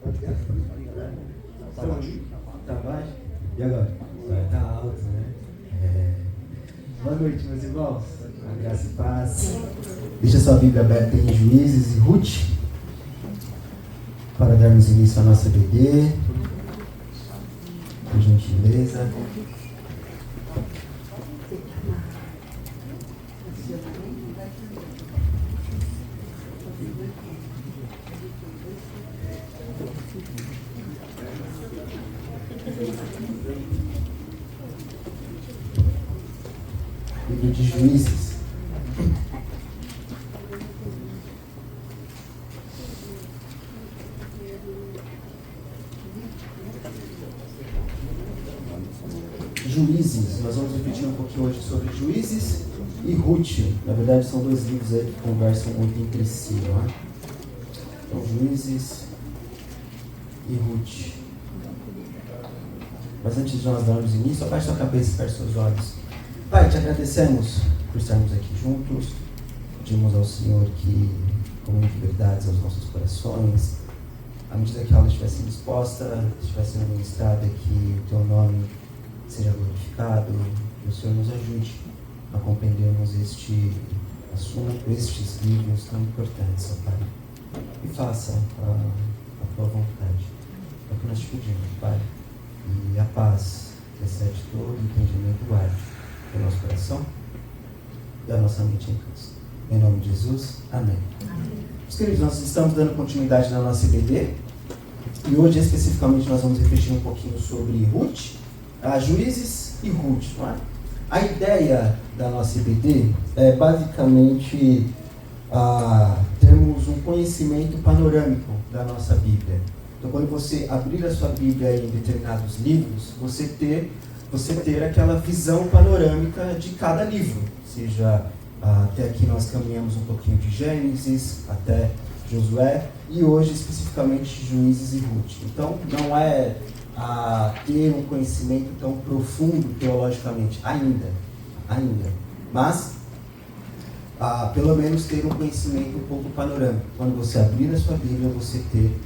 Tá baixo? Tá baixo? E agora? Tá alto, né? Boa noite, meus irmãos. A graça e paz. Deixa sua Bíblia aberta em Juízes e Ruth, para darmos início à nossa BD. Por gentileza. Livro de Juízes. Juízes, nós vamos repetir um pouquinho hoje sobre Juízes e Ruth. Na verdade, são dois livros aí que conversam muito entre si, não é? Então, Juízes e Ruth. Mas antes de nós darmos início, abaixe sua cabeça e feche seus olhos. Pai, te agradecemos por estarmos aqui juntos. Pedimos ao Senhor que comunique verdades aos nossos corações. À medida que a aula estiver sendo exposta, estiver sendo ministrada, que o Teu nome seja glorificado, que o Senhor nos ajude a compreendermos este assunto, estes livros tão importantes, ó Pai. E faça a Tua vontade. É o que nós te pedimos, Pai. E a paz, que excede todo entendimento, guarde o nosso coração e a nossa mente em Cristo. Em nome de Jesus, amém. Meus queridos, nós estamos dando continuidade na nossa IBD e hoje especificamente nós vamos refletir um pouquinho sobre Ruth, Juízes e Ruth, não é? A ideia da nossa IBD é basicamente termos um conhecimento panorâmico da nossa Bíblia. Então, quando você abrir a sua Bíblia em determinados livros, você ter aquela visão panorâmica de cada livro. Ou seja, até aqui nós caminhamos um pouquinho de Gênesis, até Josué, e hoje especificamente Juízes e Ruth. Então, não é ter um conhecimento tão profundo teologicamente, ainda. Mas, pelo menos ter um conhecimento um pouco panorâmico. Quando você abrir a sua Bíblia, você ter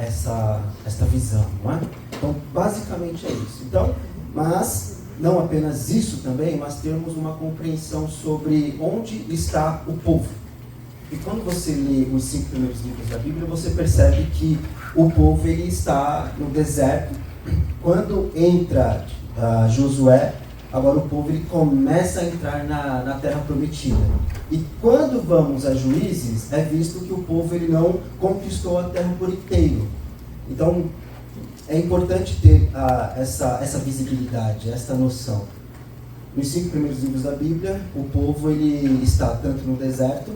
essa visão, não é? Então, basicamente é isso. Então, mas não apenas isso também, mas termos uma compreensão sobre onde está o povo. E quando você lê os 5 primeiros livros da Bíblia, você percebe que o povo ele está no deserto. Quando entra Josué, agora o povo ele começa a entrar na terra prometida. E quando vamos a Juízes, é visto que o povo ele não conquistou a terra por inteiro. Então, é importante ter essa visibilidade, essa noção. Nos 5 primeiros livros da Bíblia, o povo ele está tanto no deserto,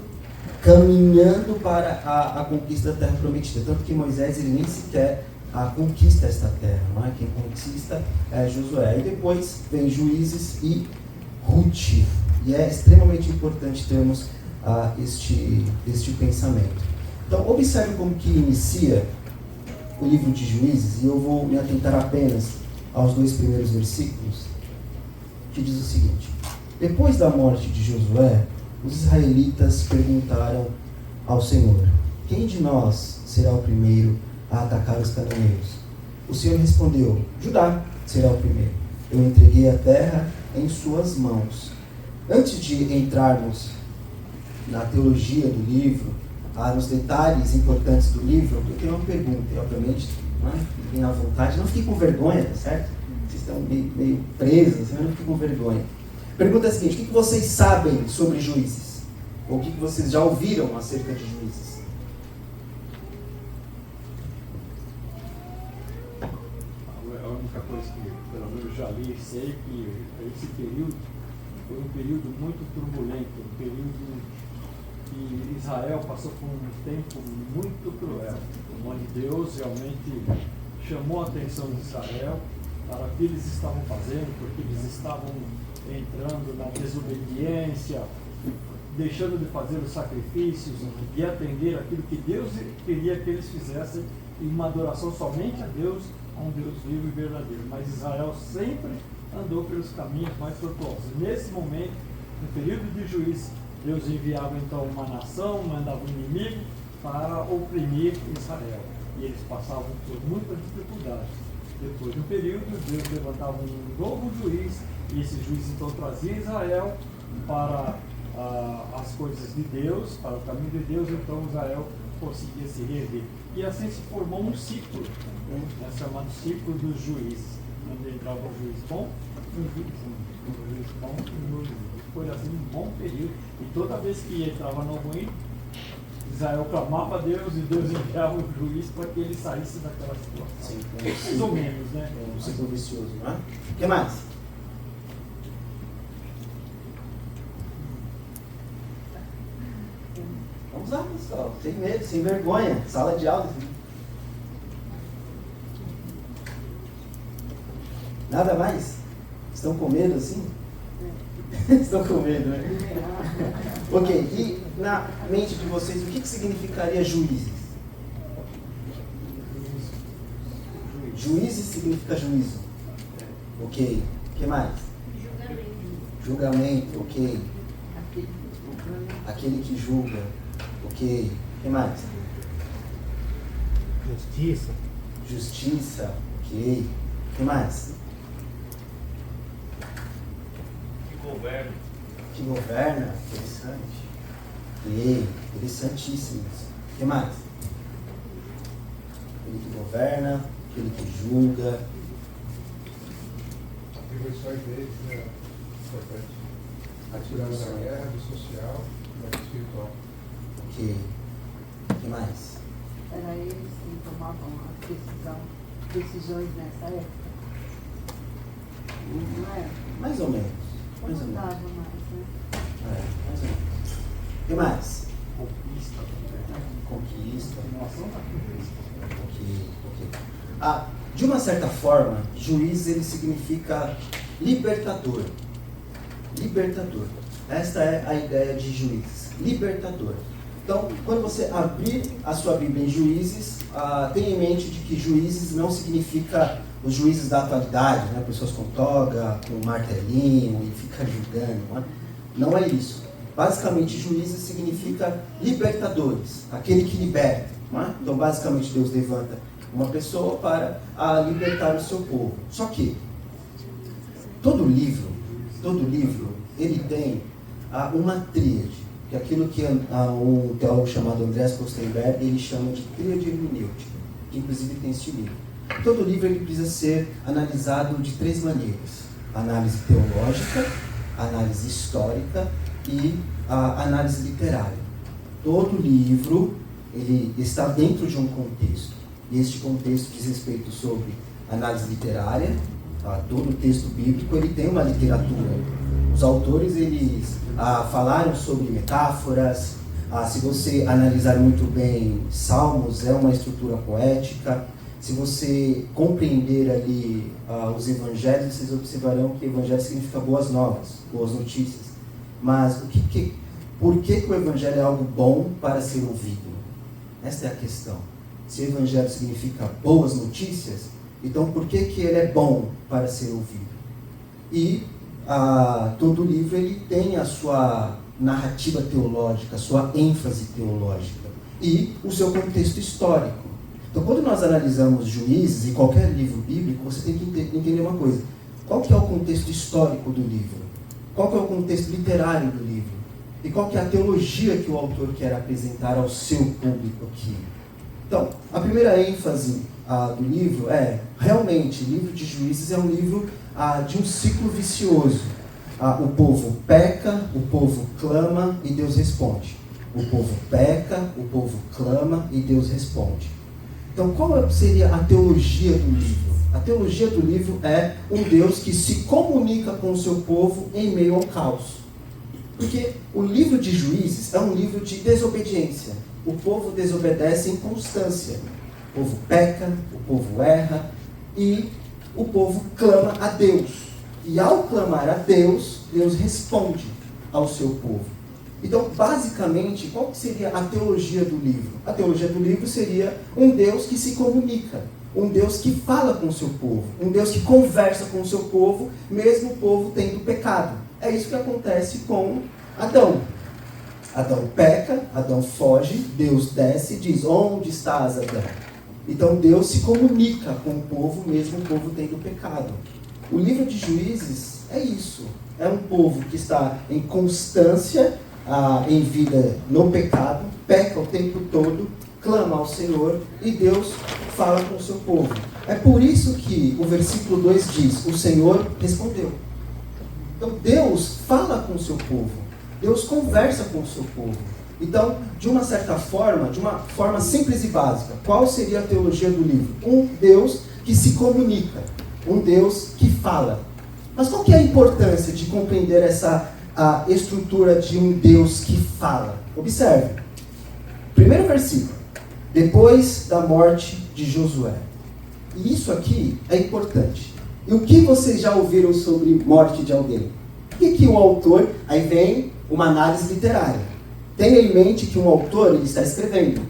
caminhando para a conquista da terra prometida. Tanto que Moisés ele nem sequer conquista esta terra, não é? Quem conquista é Josué. E depois vem Juízes e Ruth. E é extremamente importante termos este pensamento. Então, observe como que inicia o livro de Juízes, e eu vou me atentar apenas aos 2 primeiros versículos, que diz o seguinte: depois da morte de Josué, os israelitas perguntaram ao Senhor: quem de nós será o primeiro a atacar os cananeus? O Senhor respondeu: Judá será o primeiro. Eu entreguei a terra em suas mãos. Antes de entrarmos na teologia do livro, nos detalhes importantes do livro, eu tenho uma pergunta, e obviamente, fiquem à vontade, não fiquem com vergonha, tá certo? Vocês estão meio presos, não fiquem com vergonha. A pergunta é a seguinte: o que vocês sabem sobre Juízes? Ou o que vocês já ouviram acerca de Juízes? A única coisa que, pelo menos, eu já li e sei que esse período foi um período muito turbulento, um período que Israel passou por um tempo muito cruel, onde Deus realmente chamou a atenção de Israel para o que eles estavam fazendo, porque eles estavam entrando na desobediência, deixando de fazer os sacrifícios, de atender aquilo que Deus queria que eles fizessem, em uma adoração somente a Deus, a um Deus vivo e verdadeiro. Mas Israel sempre andou pelos caminhos mais tortuosos. Nesse momento, no período de Juízes, Deus enviava então uma nação, mandava um inimigo para oprimir Israel. e eles passavam por muitas dificuldades. Depois de um período, Deus levantava um novo juiz, e esse juiz então trazia Israel para as coisas de Deus, para o caminho de Deus, então Israel conseguia se reerguer. E assim se formou um ciclo, chamado ciclo dos juízes, onde entrava um juiz bom e um juiz ruim. Um juiz bom e um juiz ruim. Foi assim um bom período, e toda vez que entrava no ruim, Israel clamava a Deus e Deus enviava o juiz para que ele saísse daquela situação. Sim, mais ou menos, né? Um ciclo vicioso, não é? O que mais? Vamos lá, pessoal. Sem medo, sem vergonha. Sala de aula. Nada mais? Estão com medo assim? Estão com medo, né? Ok, e na mente de vocês, o que significaria juízes? Juízes significa juízo. Ok. O que mais? Julgamento, ok. Aquele que julga, ok. O que mais? Justiça. Justiça, ok. O que mais? Que governa, interessante. Ok, interessantíssimo. O que mais? Aquele que governa, aquele que julga. Atribuições deles, né? Importante. Atirar da guerra, do social e do espiritual. Ok. O que mais? Era eles que tomavam as decisões nessa época. Não era? Mais ou menos. Eu Mais ou não menos. dava mais, né? Mais ou menos. O que mais? Conquista, Conquista. continuação da conquista. Ok. De uma certa forma, juiz ele significa libertador. Libertador. Esta é a ideia de juiz. Libertador. Então, quando você abrir a sua Bíblia em Juízes, tenha em mente de que juízes não significa os juízes da atualidade, né? Pessoas com toga, com martelinho e fica julgando. Não é isso. Basicamente, juízes significa libertadores, aquele que liberta. Não é? Então, basicamente, Deus levanta uma pessoa para libertar o seu povo. Só que todo livro, ele tem uma tríade, que é aquilo que um teólogo chamado Andreas Kostenberg, ele chama de tríade hermenêutica, que inclusive tem esse livro. Todo livro ele precisa ser analisado de três maneiras: análise teológica, análise histórica e a análise literária. Todo livro ele está dentro de um contexto, e este contexto diz respeito sobre análise literária. Todo texto bíblico ele tem uma literatura. Os autores eles falaram sobre metáforas. Se você analisar muito bem Salmos, é uma estrutura poética. Se você compreender ali os evangelhos, vocês observarão que evangelho significa boas novas, boas notícias. Mas por que o evangelho é algo bom para ser ouvido? Esta é a questão. Se o evangelho significa boas notícias, então por que ele é bom para ser ouvido? E todo livro ele tem a sua narrativa teológica, a sua ênfase teológica e o seu contexto histórico. Então, quando nós analisamos Juízes e qualquer livro bíblico, você tem que entender uma coisa. Qual que é o contexto histórico do livro? Qual que é o contexto literário do livro? E qual que é a teologia que o autor quer apresentar ao seu público aqui? Então, a primeira ênfase do livro é, realmente, o livro de Juízes é um livro de um ciclo vicioso. O povo peca, o povo clama e Deus responde. O povo peca, o povo clama e Deus responde. Então, qual seria a teologia do livro? A teologia do livro é um Deus que se comunica com o seu povo em meio ao caos. Porque o livro de Juízes é um livro de desobediência. O povo desobedece em constância. O povo peca, o povo erra e o povo clama a Deus. E ao clamar a Deus, Deus responde ao seu povo. Então, basicamente, qual que seria a teologia do livro? A teologia do livro seria um Deus que se comunica, um Deus que fala com o seu povo, um Deus que conversa com o seu povo, mesmo o povo tendo pecado. É isso que acontece com Adão. Adão peca, Adão foge, Deus desce e diz: onde estás, Adão? Então Deus se comunica com o povo, mesmo o povo tendo pecado. O livro de Juízes é isso. É um povo que está em constância, em vida no pecado, peca o tempo todo, clama ao Senhor e Deus fala com o seu povo. É por isso que o versículo 2 diz, o Senhor respondeu. Então Deus fala com o seu povo. Deus conversa com o seu povo. Então, de uma certa forma, de uma forma simples e básica, qual seria a teologia do livro? Um Deus que se comunica, um Deus que fala. Mas qual que é a importância de compreender a estrutura de um Deus que fala? Observe. Primeiro versículo. Depois da morte de Josué. E isso aqui é importante. E o que vocês já ouviram sobre morte de alguém? O que o autor... Aí vem uma análise literária. Tenha em mente que um autor ele está escrevendo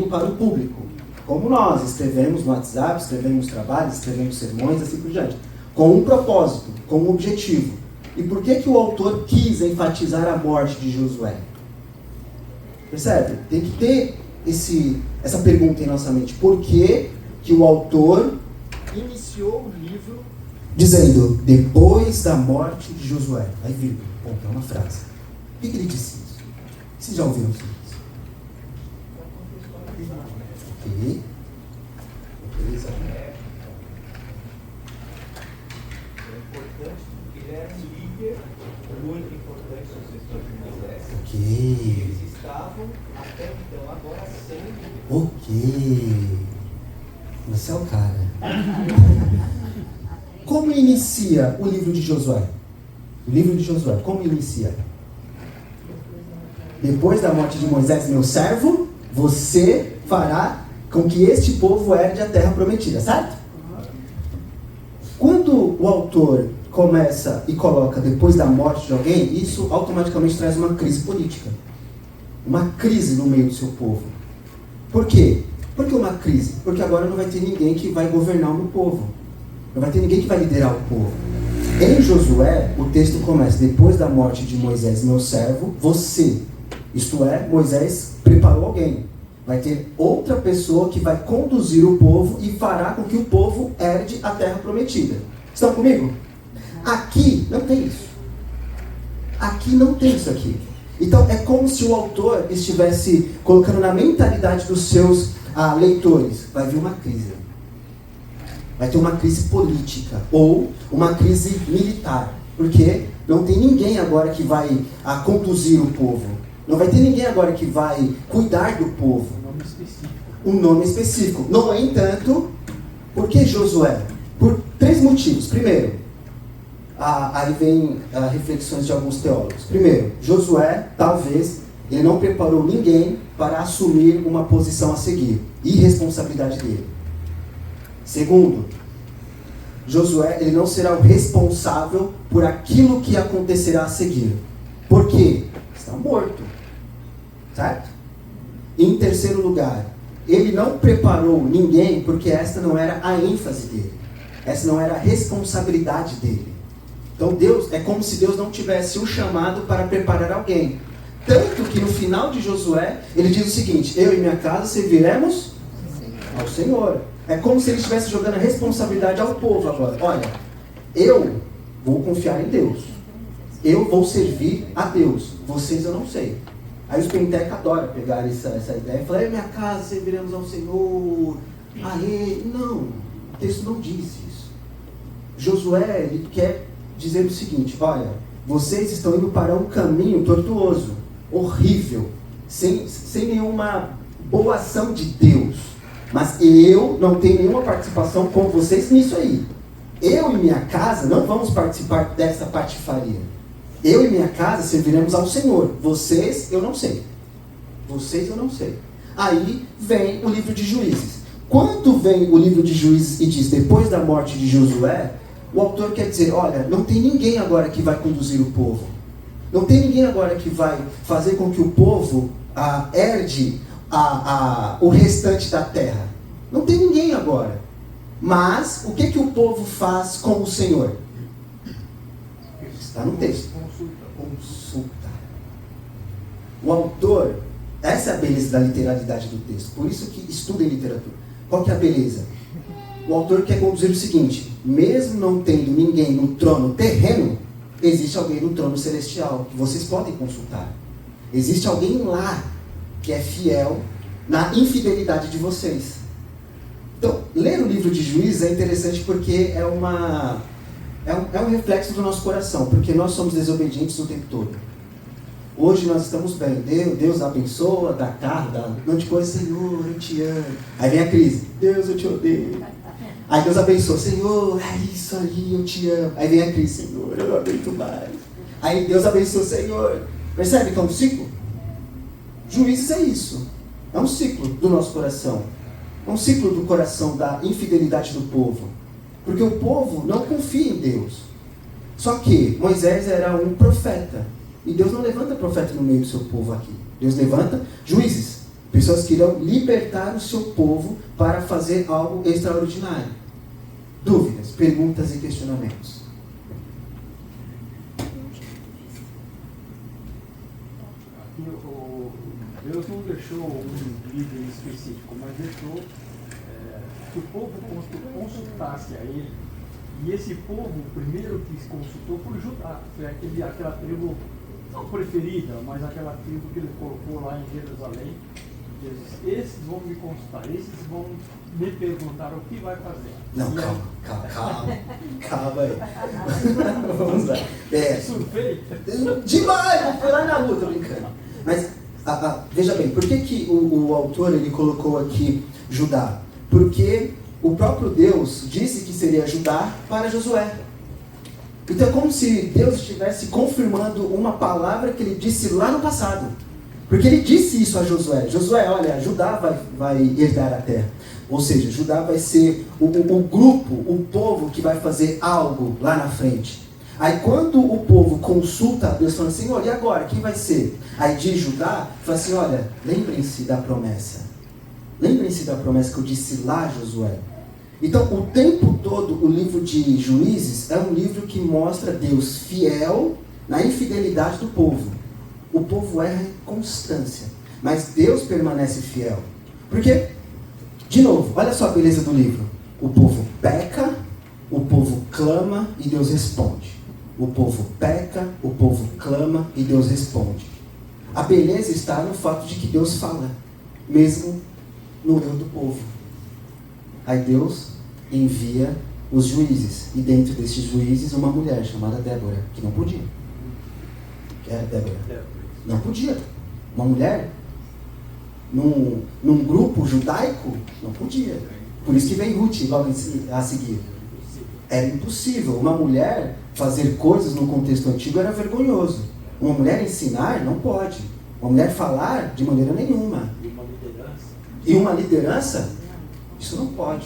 para o público. Como nós escrevemos no WhatsApp, escrevemos trabalhos, escrevemos sermões, assim por diante. Com um propósito, com um objetivo. E por que o autor quis enfatizar a morte de Josué? Percebe? Tem que ter essa pergunta em nossa mente. Por que o autor iniciou o livro dizendo, depois da morte de Josué? Aí, vírgula, ponto, é uma frase. Por que ele disse isso? Vocês já ouviram isso? Ok. Beleza. É importante porque ele era um líder muito importante na história de Moisés. Ok. Eles estavam até então agora sem líder. Ok. Você é o cara. Como inicia o livro de Josué? O livro de Josué, como inicia? Depois da morte de Moisés, meu servo, você fará com que este povo herde a terra prometida, certo? Quando o autor começa e coloca depois da morte de alguém, isso automaticamente traz uma crise política. Uma crise no meio do seu povo. Por quê? Por que uma crise? Porque agora não vai ter ninguém que vai governar o meu povo. Não vai ter ninguém que vai liderar o povo. Em Josué, o texto começa, depois da morte de Moisés, meu servo, você, isto é, Moisés preparou alguém. Vai ter outra pessoa que vai conduzir o povo e fará com que o povo herde a terra prometida. Estão comigo? Aqui não tem isso. Aqui não tem isso aqui. Então é como se o autor estivesse colocando na mentalidade dos seus leitores. Vai vir uma crise. Vai ter uma crise política ou uma crise militar. Porque não tem ninguém agora que vai conduzir o povo. Não vai ter ninguém agora que vai cuidar do povo. Um nome específico. No entanto, por que Josué? Por 3 motivos. Primeiro, aí vem reflexões de alguns teólogos. Primeiro, Josué, talvez, ele não preparou ninguém para assumir uma posição a seguir. Irresponsabilidade dele. Segundo, Josué, ele não será o responsável por aquilo que acontecerá a seguir. Por quê? Está morto. Certo? E em terceiro lugar, ele não preparou ninguém porque esta não era a ênfase dele. Essa não era a responsabilidade dele. Então Deus, é como se Deus não tivesse um chamado para preparar alguém. Tanto que no final de Josué, ele diz o seguinte, eu e minha casa serviremos ao Senhor. É como se ele estivesse jogando a responsabilidade ao povo agora. Olha, eu vou confiar em Deus. Eu vou servir a Deus. Vocês eu não sei. Aí os pentecos adoram pegar essa ideia e falar, eu e minha casa serviremos ao Senhor. Aê, não. O texto não diz isso. Josué, ele quer dizer o seguinte, olha, vocês estão indo para um caminho tortuoso, horrível, sem nenhuma boa ação de Deus. Mas eu não tenho nenhuma participação com vocês nisso aí. Eu e minha casa não vamos participar dessa patifaria. Eu e minha casa serviremos ao Senhor. Vocês, eu não sei. Vocês, eu não sei. Aí vem o livro de Juízes. Quando vem o livro de Juízes e diz, depois da morte de Josué, o autor quer dizer, olha, não tem ninguém agora que vai conduzir o povo. Não tem ninguém agora que vai fazer com que o povo herde o restante da terra. Não tem ninguém agora. Mas, o que o povo faz com o Senhor? Está no texto. Consulta. O autor, essa é a beleza da literalidade do texto. Por isso que estuda em literatura. Qual que é a beleza? O autor quer conduzir o seguinte: mesmo não tendo ninguém no trono terreno, existe alguém no trono celestial, que vocês podem consultar. Existe alguém lá que é fiel na infidelidade de vocês. Então, ler o livro de Juízes é interessante porque é um reflexo do nosso coração, porque nós somos desobedientes o tempo todo. Hoje nós estamos bem, Deus abençoa, dá carro, dá um monte de coisa, Senhor, eu te amo. Aí vem a crise, Deus, eu te odeio. Aí Deus abençoa, Senhor, é isso aí, eu te amo. Aí vem a crise, Senhor, eu não aguento mais. Aí Deus abençoa, Senhor. Percebe que é um ciclo? Juízes é isso. É um ciclo do nosso coração. É um ciclo do coração da infidelidade do povo. Porque o povo não confia em Deus. Só que Moisés era um profeta. E Deus não levanta profeta no meio do seu povo aqui. Deus levanta juízes. Pessoas que irão libertar o seu povo para fazer algo extraordinário. Dúvidas, perguntas e questionamentos. Aqui Deus não deixou um líder específico, mas deixou que o povo consultasse a ele. E esse povo, o primeiro que se consultou foi Judá, foi aquela tribo, não preferida, mas aquela tribo que ele colocou lá em Jerusalém. Ele disse, esses vão me consultar, esses vão me perguntar o que vai fazer. Não, calma aí. Vamos lá. Surfei? Demais, foi lá na rua, tô brincando. Mas, veja bem, por que o autor ele colocou aqui Judá? Porque o próprio Deus disse que seria Judá para Josué. Então é como se Deus estivesse confirmando uma palavra que ele disse lá no passado. Porque ele disse isso a Josué. Josué, olha, Judá vai herdar a terra. Ou seja, Judá vai ser o grupo, o povo que vai fazer algo lá na frente. Aí quando o povo consulta a Deus, falando assim, Senhor, e agora? Quem vai ser? Aí diz Judá, fala assim, olha, lembrem-se da promessa. Lembrem-se da promessa que eu disse lá, Josué. Então, o tempo todo, o livro de Juízes é um livro que mostra Deus fiel na infidelidade do povo. O povo erra em constância, mas Deus permanece fiel. Porque, de novo, olha só a beleza do livro. O povo peca, o povo clama e Deus responde. O povo peca, o povo clama e Deus responde. A beleza está no fato de que Deus fala, mesmo no erro do povo. Aí Deus envia os juízes, e dentro desses juízes uma mulher chamada Débora, que não podia. Que era Débora? Não podia. Uma mulher num grupo judaico não podia. Por isso que vem Ruth logo a seguir. Era impossível. Uma mulher fazer coisas no contexto antigo era vergonhoso. Uma mulher ensinar não pode. Uma mulher falar de maneira nenhuma. E uma liderança? Isso não pode.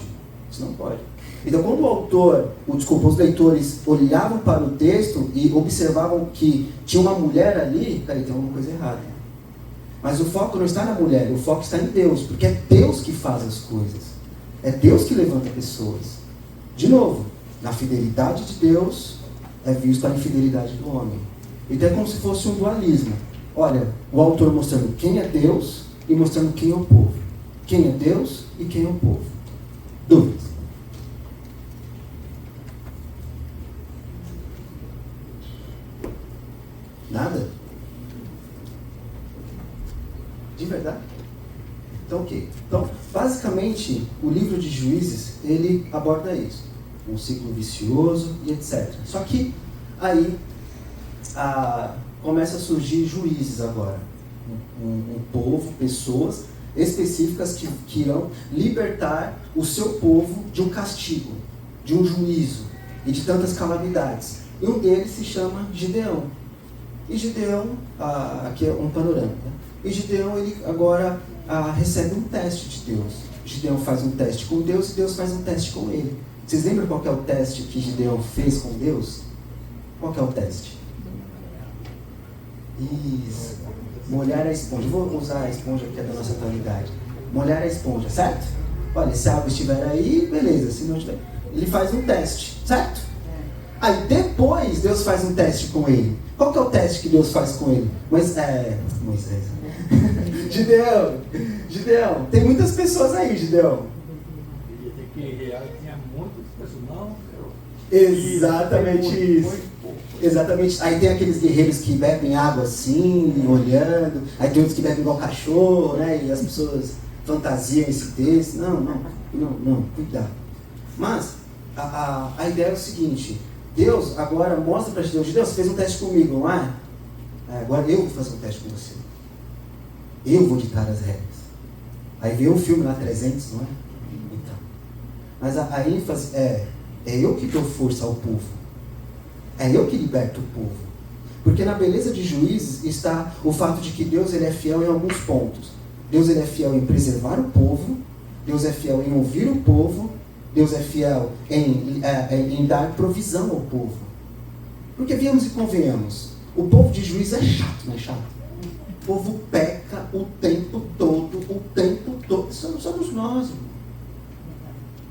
Isso não pode. Então, quando os leitores olhavam para o texto e observavam que tinha uma mulher ali, cara, tem alguma coisa errada. Mas o foco não está na mulher, o foco está em Deus, porque é Deus que faz as coisas. É Deus que levanta pessoas. De novo, na fidelidade de Deus é visto a infidelidade do homem. Então é como se fosse um dualismo. Olha, o autor mostrando quem é Deus e mostrando quem é o povo. Quem é Deus e quem é o povo. Dúvidas? Nada? De verdade? Então, ok. Então, basicamente, o livro de Juízes, ele aborda isso. Um ciclo vicioso e etc. Só que aí começa a surgir juízes agora. Um povo, pessoas específicas que irão libertar o seu povo de um castigo, de um juízo e de tantas calamidades. E um deles se chama Gideão. E Gideão, aqui é um panorama, né? E Gideão, ele agora recebe um teste de Deus. Gideão faz um teste com Deus e Deus faz um teste com ele. Vocês lembram qual que é o teste que Gideão fez com Deus? Qual que é o teste? Isso. Molhar a esponja. Eu vou usar a esponja que é da nossa atualidade. Molhar a esponja, certo? Olha, se a água estiver aí, beleza. Se não estiver, ele faz um teste, certo? Aí depois Deus faz um teste com ele. Qual que é o teste que Deus faz com ele? Moisés. Gideão, tem muitas pessoas aí, Gideão. porque em real tinha muitas pessoas. Não, Exatamente isso. Foi pouco. Exatamente. Aí tem aqueles guerreiros que bebem água assim, olhando. Aí tem outros que bebem igual cachorro, né? E as pessoas fantasiam esse texto. Não, cuidado. Mas a ideia é o seguinte: Deus agora mostra para Deus, você fez um teste comigo, não é? Agora eu vou fazer um teste com você. Eu vou ditar as regras. Aí veio o filme lá, 300, não é? Então. Mas a ênfase é eu que dou força ao povo. É eu que liberto o povo. Porque na beleza de Juízes está o fato de que Deus ele é fiel em alguns pontos. Deus ele é fiel em preservar o povo. Deus é fiel em ouvir o povo. Deus é fiel em dar provisão ao povo. Porque viemos e convenhamos, o povo de Juízes é chato, não é chato? O povo peca o tempo todo. Somos nós, irmão.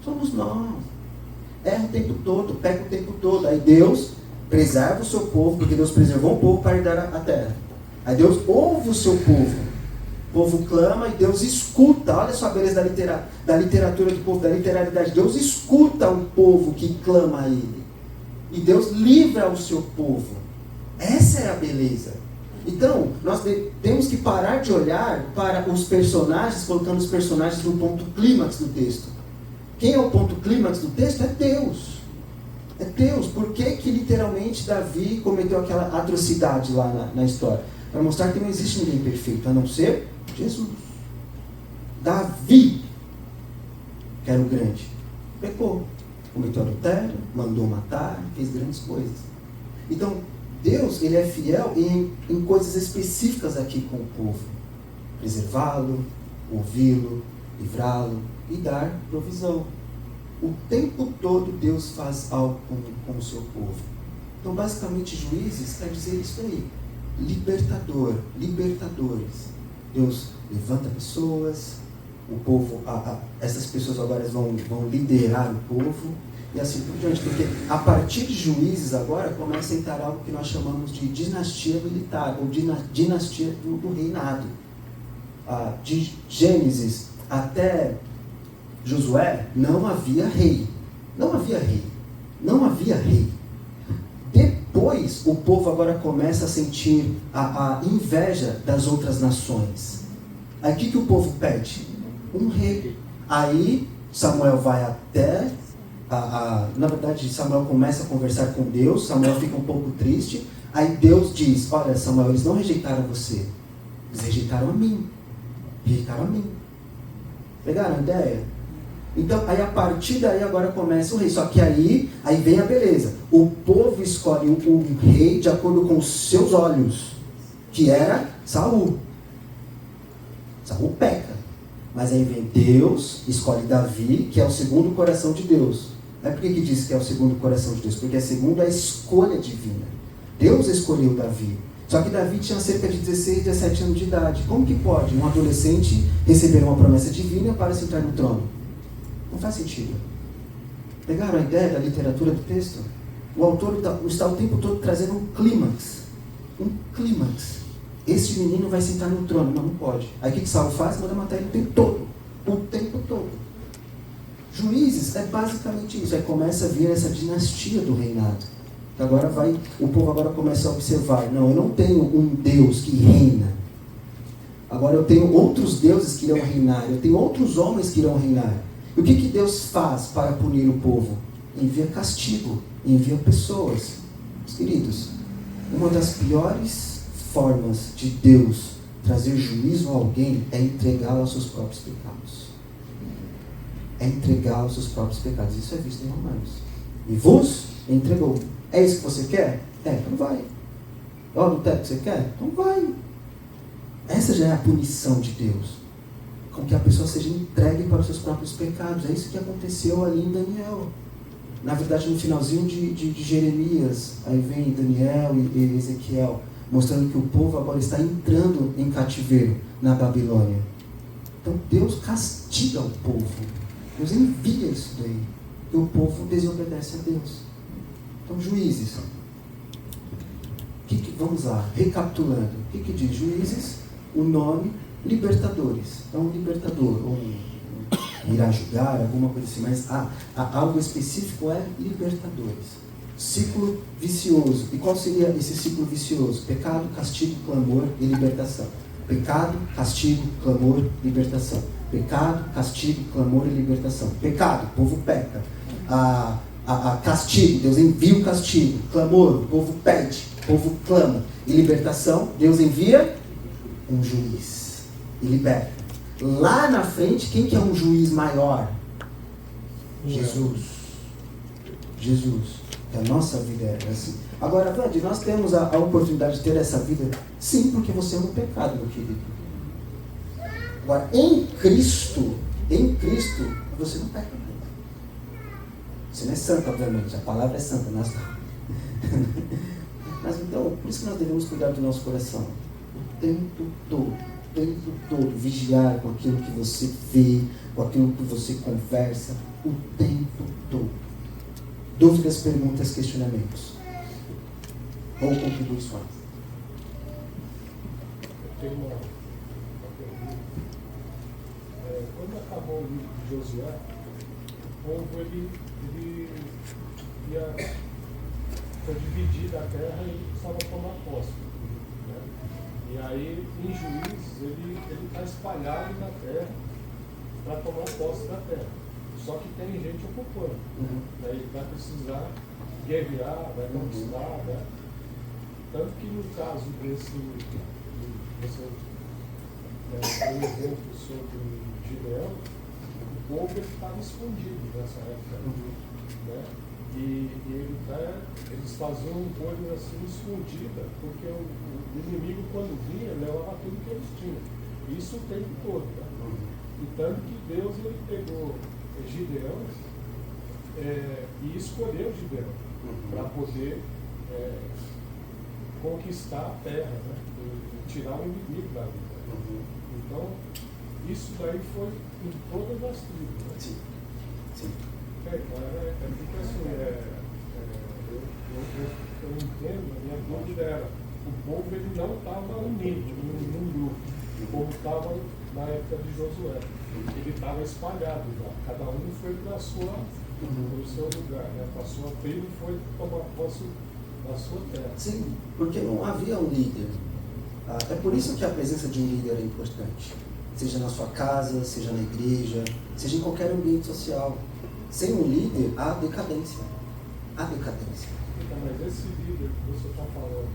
Somos nós. Erra o tempo todo, peca o tempo todo. Aí Deus preserva o seu povo, porque Deus preservou o povo para herdar a terra. Aí Deus ouve o seu povo. O povo clama e Deus escuta. Olha só a beleza da literatura do povo, da literalidade. Deus escuta o povo que clama a Ele. E Deus livra o seu povo. Essa é a beleza. Então, nós temos que parar de olhar para os personagens, colocando os personagens no ponto clímax do texto. Quem é o ponto clímax do texto? É Deus. É Deus. Por que literalmente Davi cometeu aquela atrocidade lá na história? Para mostrar que não existe ninguém perfeito, a não ser Jesus. Davi, que era o grande, pecou. Cometeu adultério, mandou matar, fez grandes coisas. Então, Deus, ele é fiel em coisas específicas aqui com o povo. Preservá-lo, ouvi-lo, livrá-lo e dar provisão. O tempo todo Deus faz algo com o seu povo. Então, basicamente, Juízes quer dizer isso aí. Libertador, libertadores. Deus levanta pessoas, o povo, essas pessoas agora vão liderar o povo, e assim por diante, porque a partir de Juízes agora começa a entrar algo que nós chamamos de dinastia militar, ou dinastia do reinado. De Gênesis até Josué não havia rei. Não havia rei. Não havia rei. Depois o povo agora começa a sentir a inveja das outras nações. Aí o que o povo pede? Um rei. Aí Samuel vai até na verdade Samuel começa a conversar com Deus. Samuel fica um pouco triste. Aí Deus diz: olha Samuel, eles não rejeitaram você, eles rejeitaram a mim. Rejeitaram a mim. Pegaram a ideia? Então, aí a partir daí agora começa o rei. Só que aí vem a beleza. O povo escolhe um rei de acordo com os seus olhos, que era Saul. Saul peca. Mas aí vem Deus, escolhe Davi, que é o segundo coração de Deus. Não é porque que diz que é o segundo coração de Deus? Porque é segundo a escolha divina. Deus escolheu Davi. Só que Davi tinha cerca de 16, 17 anos de idade. Como que pode um adolescente receber uma promessa divina para sentar no trono? Não faz sentido. Pegaram a ideia da literatura do texto? O autor está o tempo todo trazendo um clímax. Um clímax. Este menino vai sentar no trono. Não pode. Aí o que Saul faz? Manda matar ele o tempo todo. O tempo todo. Juízes é basicamente isso. Aí começa a vir essa dinastia do reinado. Agora o povo agora começa a observar: não, eu não tenho um Deus que reina. Agora eu tenho outros deuses que irão reinar. Eu tenho outros homens que irão reinar. E o que Deus faz para punir o povo? Envia castigo, envia pessoas. Meus queridos, uma das piores formas de Deus trazer juízo a alguém é entregá-lo aos seus próprios pecados. É entregá-lo aos seus próprios pecados. Isso é visto em Romanos. E vos entregou. É isso que você quer? Então vai. Ó, não tem o que você quer? Então vai. Essa já é a punição de Deus. Com que a pessoa seja entregue para os seus próprios pecados. É isso que aconteceu ali em Daniel. Na verdade, no finalzinho de Jeremias, aí vem Daniel e Ezequiel, mostrando que o povo agora está entrando em cativeiro na Babilônia. Então Deus castiga o povo. Deus envia isso daí. E o povo desobedece a Deus. Então, Juízes. Vamos lá, recapitulando. O que diz Juízes? O nome, libertadores. É um libertador, um irá julgar, alguma coisa assim, mas algo específico é libertadores. Ciclo vicioso. E qual seria esse ciclo vicioso? Pecado, castigo, clamor e libertação. Pecado, castigo, clamor, libertação. Pecado, castigo, clamor e libertação. Pecado, o povo peca. Castigo, Deus envia o castigo. Clamor, o povo pede, o povo clama. E libertação, Deus envia um juiz e liberta. Lá na frente, quem que é um juiz maior? Jesus. A nossa vida é assim. Agora, Vlad, nós temos a oportunidade de ter essa vida, sim, porque você ama o pecado, meu querido. Agora, em Cristo, você não peca. Você não é santo, obviamente. A palavra é santa, nós não. Mas então, por isso que nós devemos cuidar do nosso coração. O tempo todo. Vigiar com aquilo que você vê, com aquilo que você conversa. O tempo todo. Dúvidas, perguntas, questionamentos. Ou contribuições. Eu tenho uma pergunta. Quando acabou o livro de Josué, o povo foi dividir a terra e precisava tomar posse. Né? E aí, em Juízes, ele está espalhado na terra para tomar posse da terra. Só que tem gente ocupando. Ele vai precisar guerrear, vai conquistar. Né? Tanto que no caso desse exemplo sobre Gideão, o povo estava escondido nessa época. Né? E eles faziam coisas assim escondidas, porque o inimigo, quando vinha, levava tudo que eles tinham. Isso o tempo todo. Tá? E tanto que Deus ele pegou Gideão e escolheu Gideão para poder conquistar a terra, né? E tirar o inimigo da vida. Então, isso daí foi em todas as tribos. Né? Sim. Porque assim, eu entendo, a minha dúvida era, o povo ele não estava unido num grupo, o povo estava na época de Josué, ele estava espalhado já, cada um foi para o seu lugar, né? Para a sua tribo, foi tomar posse da sua terra. Sim, porque não havia um líder. É por isso que a presença de um líder é importante. Seja na sua casa, seja na igreja, seja em qualquer ambiente social. Sem um líder, há decadência. Então, mas esse líder que você está falando,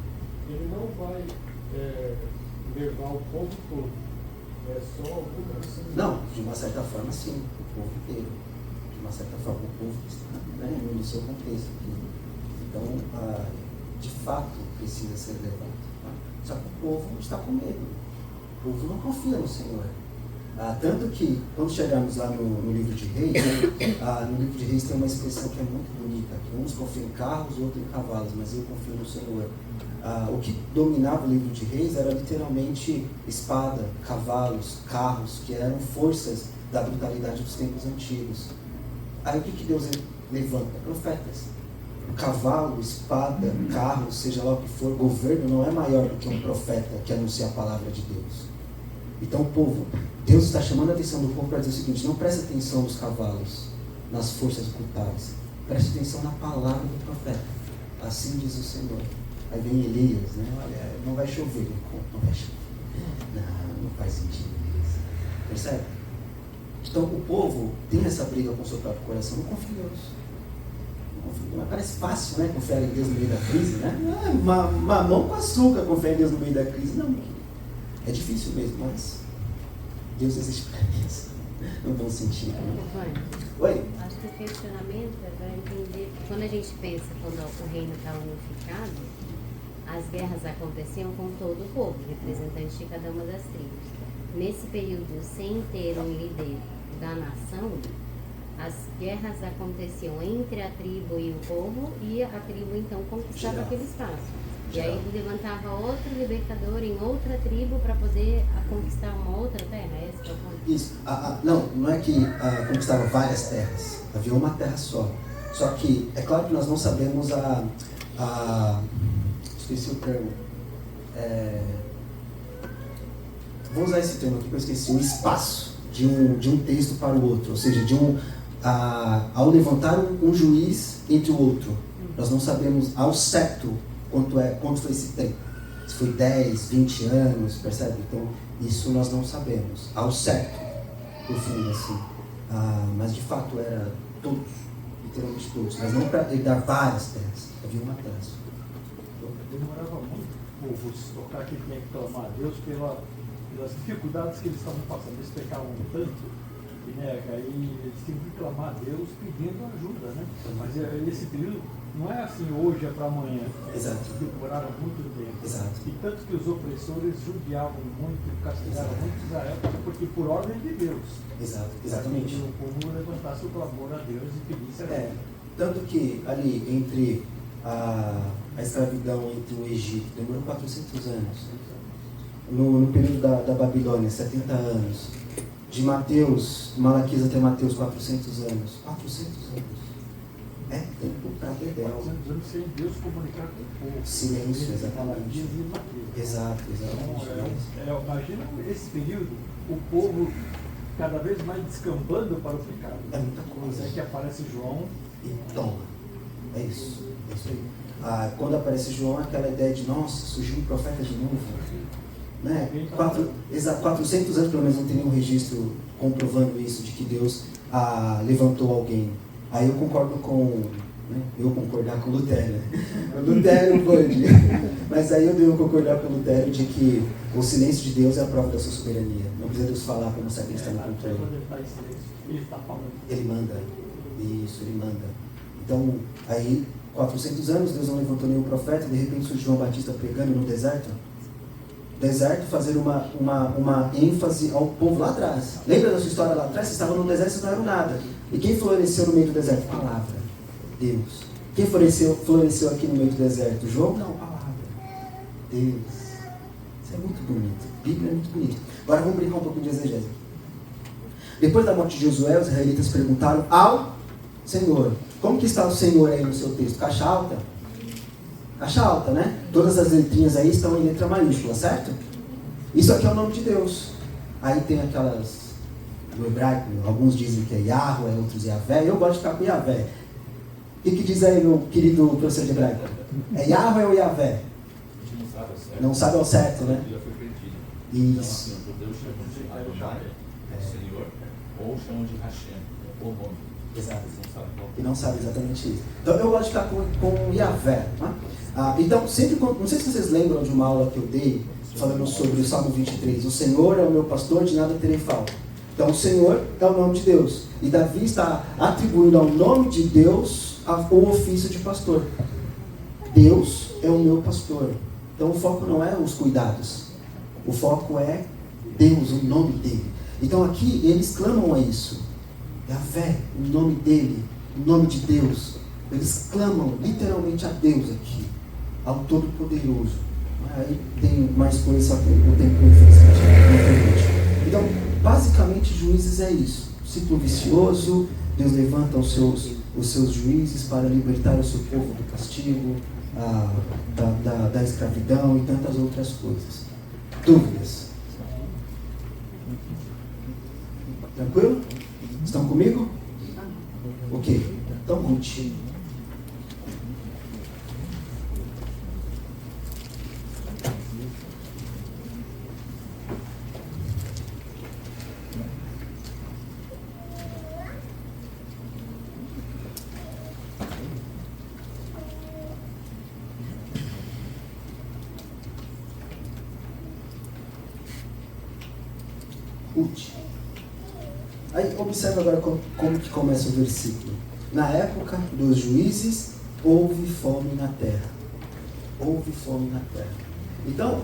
ele não vai levar o povo todo. É só algumas. Não, de uma certa forma, sim. O povo inteiro. De uma certa forma, o povo que está, né, no seu contexto. Então, de fato, precisa ser levado. Tá? Só que o povo está com medo. O povo não confia no Senhor. Tanto que, quando chegarmos lá no livro de Reis, no livro de Reis tem uma expressão que é muito bonita, que uns confiam em carros, outros em cavalos, mas eu confio no Senhor. O que dominava o livro de Reis era literalmente espada, cavalos, carros, que eram forças da brutalidade dos tempos antigos. Aí o que Deus levanta? Profetas. Cavalo, espada, carro, seja lá o que for, governo não é maior do que um profeta que anuncia a palavra de Deus. Então o povo, Deus está chamando a atenção do povo para dizer o seguinte: não preste atenção nos cavalos, nas forças brutais, preste atenção na palavra do profeta. Assim diz o Senhor. Aí vem Elias, né? Olha, não vai chover, não vai chover. Não faz sentido isso. Percebe? Então o povo tem essa briga com o seu próprio coração, não confia em Deus. Mas parece fácil, né? Confiar em Deus no meio da crise, né? Mamão com açúcar, confiar em Deus no meio da crise. Não, é difícil mesmo, mas Deus existe para isso. No bom sentido. Né? Oi? Acho que o questionamento é para entender que quando a gente pensa, quando o reino está unificado, as guerras aconteciam com todo o povo, representante de cada uma das tribos. Nesse período, sem ter um líder da nação, as guerras aconteciam entre a tribo e o povo, e a tribo então conquistava aquele espaço. E aí levantava outro libertador em outra tribo para poder conquistar uma outra terra. Esse é o ponto? Isso. Não é que conquistava várias terras. Havia uma terra só. Só que, é claro que nós não sabemos esqueci o termo. Vou usar esse termo aqui que eu esqueci. O espaço de um texto para o outro, ou seja, ao levantar um juiz entre o outro, nós não sabemos ao certo quanto foi esse tempo. Se foi 10, 20 anos, percebe? Então, isso nós não sabemos ao certo, por fim, assim. Mas de fato era todos, literalmente todos, mas não para ele dar várias terras, havia uma terra. Demorava muito o povo se tocar que tinha que clamar a Deus pelas dificuldades que eles estavam passando. Eles pecavam tanto, e, né, aí eles tinham que clamar a Deus pedindo ajuda, né? Mas esse período não é assim hoje é para amanhã. Exato. Demoraram muito tempo. Exato. E tanto que os opressores judiavam muito, castigaram muito Israel, porque por ordem de Deus. Exato, exatamente. Que o povo levantasse o clamor a Deus e pedisse ajuda. Tanto que ali entre a escravidão entre o Egito demorou 400 anos. No período da Babilônia, 70 anos. De Malaquias até Mateus, 400 anos. 400 anos. É tempo para Dedéu. 400 anos sem Deus comunicar com o povo. Silêncio, exatamente. Malaquias e Mateus. Exato, exatamente. Então, imagina esse período, o povo cada vez mais descambando para o pecado. É muita coisa. É que aparece João E toma. É isso aí. Quando aparece João, aquela ideia de, nossa, surgiu um profeta de novo. Né? 400 anos, pelo menos, não tem nenhum registro comprovando isso, de que Deus levantou alguém. Aí eu concordo eu concordar com Lutero. Lutero pode. Mas aí eu devo concordar com Lutero de que o silêncio de Deus é a prova da sua soberania. Não precisa Deus falar para mostrar que ele está no controle. Quando ele está em silêncio, ele está falando. Ele manda. Isso, ele manda. Então, aí, 400 anos, Deus não levantou nenhum profeta, de repente surge João Batista pregando no deserto. Deserto, fazer uma ênfase ao povo lá atrás. Lembra da sua história lá atrás? Vocês estavam no deserto, vocês não eram nada. E quem floresceu no meio do deserto? Palavra. Deus. Quem floresceu aqui no meio do deserto? João? Não, palavra. Deus. Isso é muito bonito. A Bíblia é muito bonita. Agora vamos brincar um pouco de exegese. Depois da morte de Josué, os israelitas perguntaram ao Senhor. Como que está o Senhor aí no seu texto? Caixa alta? Caixa alta, né? Todas as letrinhas aí estão em letra maiúscula, certo? Isso aqui é o nome de Deus. Aí tem aquelas, no hebraico, alguns dizem que é Yahweh, outros Yahvé. Eu gosto de ficar com Yahvé. O que diz aí, meu querido professor de hebraico? É Yahweh ou Yahvé? A gente não sabe ao certo. Não sabe ao certo, né? Já foi perdido. Isso. Então, assim, os judeus chamam de Adonai, Senhor, ou chamam de Hashem, o nome. Exato. Eles não sabem qual E não sabe exatamente isso. Então eu gosto de ficar com Yahvé. Né? Então, sempre quando, não sei se vocês lembram de uma aula que eu dei, falando sobre o Salmo 23. O Senhor é o meu pastor, de nada terei falta. Então, o Senhor é o nome de Deus. E Davi está atribuindo ao nome de Deus o ofício de pastor. Deus é o meu pastor. Então, o foco não é os cuidados. O foco é Deus, o nome dele. Então, aqui, eles clamam a isso. Yahvé, o nome dele, o nome de Deus. Eles clamam literalmente a Deus aqui, ao Todo-Poderoso. Aí tem mais coisas, só que o tempo infelizmente não permite. Então, basicamente, Juízes é isso. Ciclo vicioso, Deus levanta os seus juízes para libertar o seu povo do castigo, da escravidão e tantas outras coisas. Dúvidas? Tranquilo? Estão comigo? Ok. Então, Ruth. Aí observa agora como que começa o versículo. Na época dos juízes, houve fome na terra. Houve fome na terra. Então,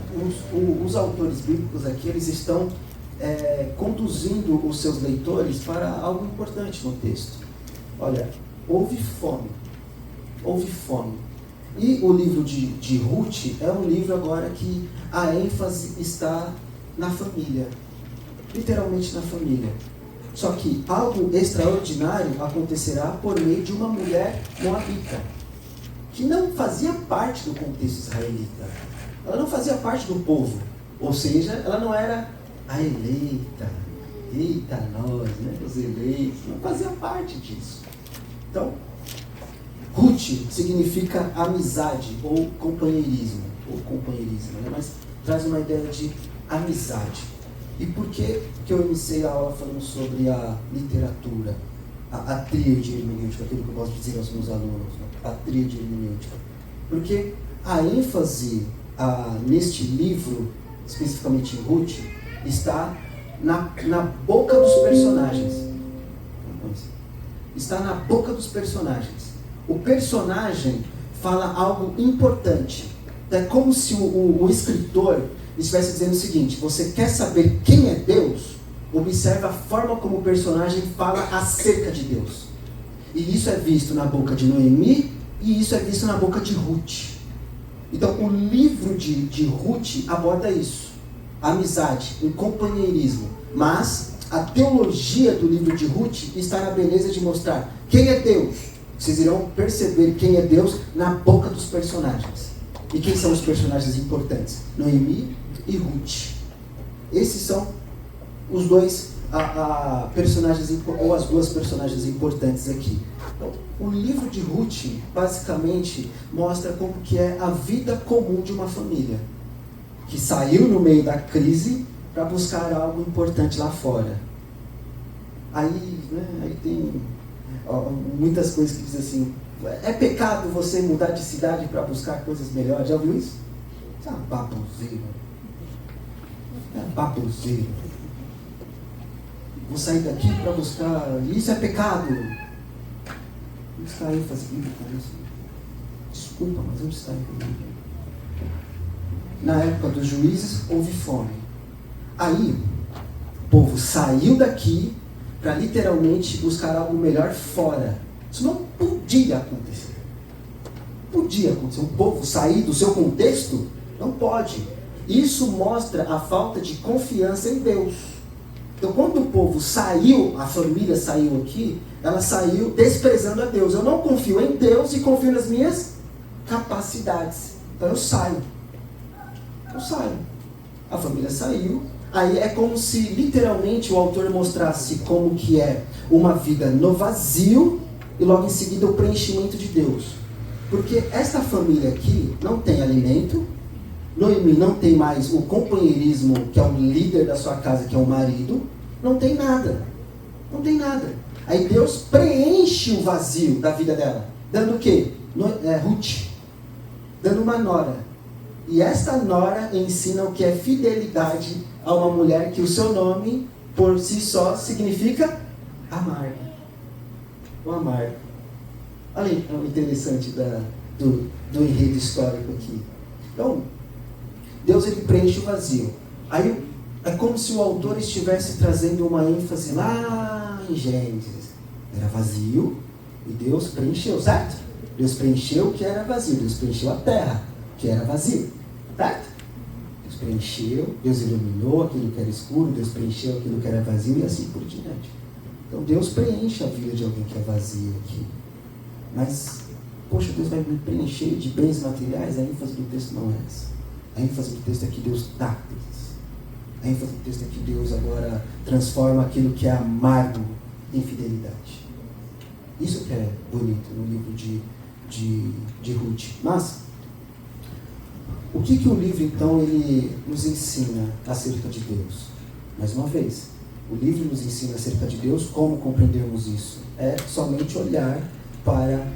os autores bíblicos aqui, eles estão conduzindo os seus leitores para algo importante no texto. Olha, houve fome. Houve fome. E o livro de Ruth é um livro agora que a ênfase está na família. Literalmente na família. Só que algo extraordinário acontecerá por meio de uma mulher moabita, que não fazia parte do contexto israelita. Ela não fazia parte do povo. Ou seja, ela não era a eleita. Eita, nós, né? Os eleitos, não fazia parte disso. Então, Ruth significa amizade ou companheirismo, né? Mas traz uma ideia de amizade. E por que eu iniciei a aula falando sobre a literatura, a tríade hermenêutica, aquilo que eu gosto de dizer aos meus alunos, né? A tríade hermenêutica? Porque a ênfase neste livro, especificamente em Ruth, está na boca dos personagens. Está na boca dos personagens. O personagem fala algo importante. É como se o escritor estivesse dizendo o seguinte: você quer saber quem é Deus? Observe a forma como o personagem fala acerca de Deus. E isso é visto na boca de Noemi e isso é visto na boca de Ruth. Então o livro de Ruth aborda isso. Amizade, um companheirismo. Mas a teologia do livro de Ruth está na beleza de mostrar quem é Deus. Vocês irão perceber quem é Deus na boca dos personagens. E quem são os personagens importantes? Noemi e Ruth. Esses são os dois personagens, ou as duas personagens importantes aqui. Então, o livro de Ruth, basicamente, mostra como que é a vida comum de uma família, que saiu no meio da crise para buscar algo importante lá fora. Aí tem muitas coisas que dizem assim: é pecado você mudar de cidade para buscar coisas melhores. Já ouviu isso? Isso é uma baboseira. Vou sair daqui para buscar... Isso é pecado. Não está ênfase bíblica nisso. Desculpa, mas não está ênfase bíblica. Na época dos juízes, houve fome. Aí, o povo saiu daqui para literalmente buscar algo melhor fora. Isso não podia acontecer. Podia acontecer. O povo sair do seu contexto? Não pode. Isso mostra a falta de confiança em Deus. Então, quando o povo saiu, a família saiu aqui, ela saiu desprezando a Deus. Eu não confio em Deus e confio nas minhas capacidades. Então eu saio. A família saiu. Aí é como se literalmente o autor mostrasse como que é uma vida no vazio e logo em seguida o preenchimento de Deus. Porque esta família aqui não tem alimento. Noemi não tem mais o companheirismo, que é o líder da sua casa, que é o marido. Não tem nada. Aí Deus preenche o vazio da vida dela. Dando o quê? Ruth. Dando uma nora. E esta nora ensina o que é fidelidade a uma mulher que o seu nome, por si só, significa amar. O amar. Olha o interessante do enredo histórico aqui. Então, Deus ele preenche o vazio. Aí é como se o autor estivesse trazendo uma ênfase lá em Gênesis. Era vazio e Deus preencheu, certo? Deus preencheu o que era vazio. Deus preencheu a terra, que era vazio, certo? Deus preencheu, Deus iluminou aquilo que era escuro, Deus preencheu aquilo que era vazio e assim por diante. Então Deus preenche a vida de alguém que é vazio aqui. Mas, poxa, Deus vai me preencher de bens materiais? A ênfase do texto não é essa. A ênfase do texto é que Deus dá coisas. A ênfase do texto é que Deus agora transforma aquilo que é amargo em fidelidade. Isso que é bonito no livro de Ruth. Mas, o que o livro então ele nos ensina acerca de Deus? Mais uma vez, o livro nos ensina acerca de Deus. Como compreendermos isso? É somente olhar para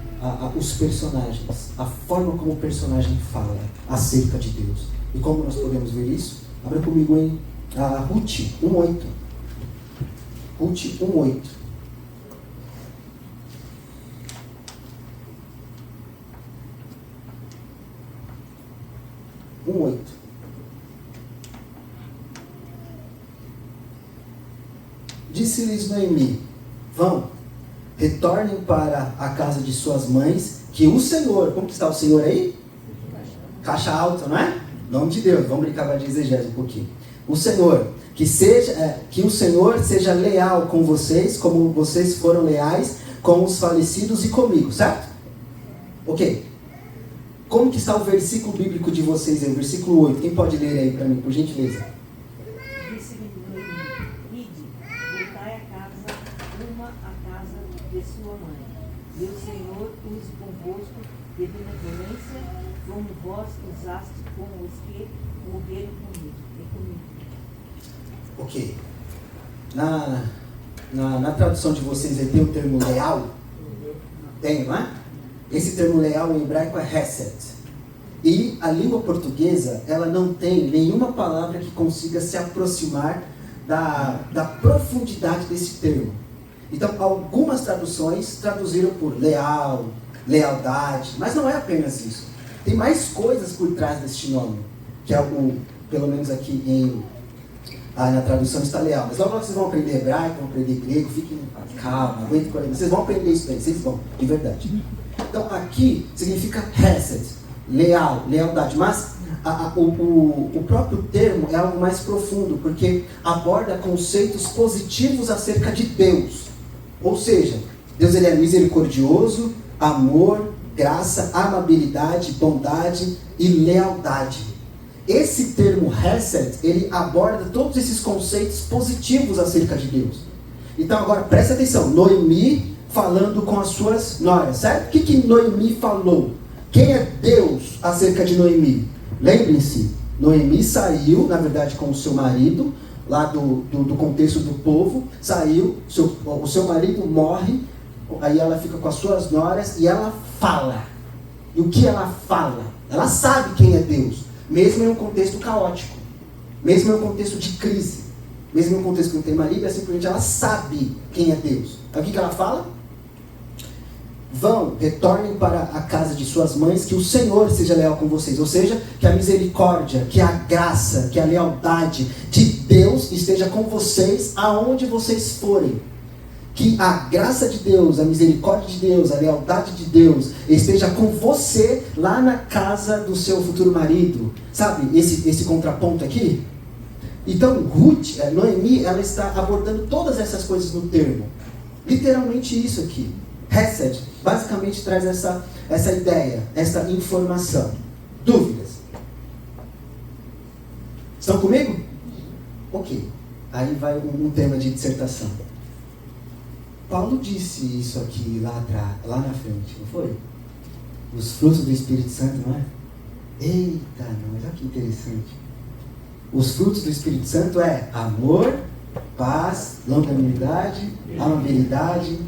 os personagens, a forma como o personagem fala acerca de Deus. E como nós podemos ver isso? Abra comigo em Ruth 1:8. Ruth 1:8. Disse-lhes Noemi: vão, retornem para a casa de suas mães, que o Senhor... Como que está o Senhor aí? Caixa alta, não é? Nome de Deus. Vamos brincar de exegese um pouquinho. O Senhor, que o Senhor seja leal com vocês, como vocês foram leais com os falecidos e comigo, certo? Ok. Como que está o versículo bíblico de vocês aí? O versículo 8. Quem pode ler aí para mim, por gentileza? Disse-lhe Noemi: ide, mãe. E o Senhor use convosco de benevolência, como vós usaste com os que morreram comigo. Ok. Na tradução de vocês tem o termo leal? Tem, não é? Esse termo leal em hebraico é hesed. E a língua portuguesa, ela não tem nenhuma palavra que consiga se aproximar da profundidade desse termo. Então, algumas traduções traduziram por leal, lealdade, mas não é apenas isso. Tem mais coisas por trás deste nome, que é pelo menos aqui na tradução está leal. Mas logo vocês vão aprender hebraico, vão aprender grego, fiquem calma, aguentem com vocês vão aprender isso daí, vocês vão, de verdade. Então, aqui significa hesed, leal, lealdade, mas o próprio termo é algo mais profundo, porque aborda conceitos positivos acerca de Deus. Ou seja, Deus ele é misericordioso, amor, graça, amabilidade, bondade e lealdade. Esse termo hesed, ele aborda todos esses conceitos positivos acerca de Deus. Então agora presta atenção, Noemi falando com as suas noras, certo? O que Noemi falou? Quem é Deus acerca de Noemi? Lembrem-se, Noemi saiu, na verdade, com o seu marido, lá do contexto do povo, saiu, o seu marido morre, aí ela fica com as suas noras e ela fala. E o que ela fala? Ela sabe quem é Deus, mesmo em um contexto caótico, mesmo em um contexto de crise, mesmo em um contexto que não tem marido, simplesmente ela sabe quem é Deus. Aí o que ela fala? Vão, retornem para a casa de suas mães, que o Senhor seja leal com vocês. Ou seja, que a misericórdia, que a graça, que a lealdade de Deus esteja com vocês aonde vocês forem. Que a graça de Deus, a misericórdia de Deus, a lealdade de Deus esteja com você lá na casa do seu futuro marido. Sabe esse contraponto aqui? Então, Noemi, ela está abordando todas essas coisas no termo. Literalmente isso aqui. Hesed basicamente traz essa ideia, essa informação. Dúvidas? Estão comigo? Ok. Aí vai um tema de dissertação. Paulo disse isso aqui lá na frente, não foi? Os frutos do Espírito Santo, não é? Eita, não, olha que interessante. Os frutos do Espírito Santo é amor, paz, longanimidade, amabilidade,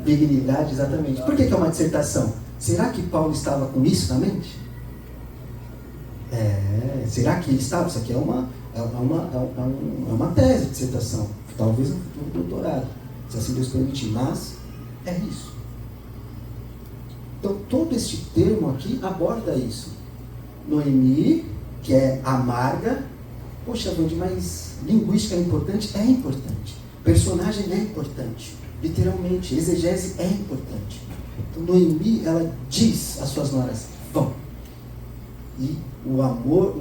dignidade, exatamente. Por que é uma dissertação? Será que Paulo estava com isso na mente? Será que ele estava? Isso aqui é uma tese de dissertação. Talvez um doutorado, se assim Deus permitir. Mas é isso. Então, todo este termo aqui aborda isso. Noemi, que é amarga. Poxa, Wandi, mas linguística é importante? É importante. Personagem é importante. Literalmente, exegese é importante. Então Noemi, ela diz às suas noras, vão. E o amor,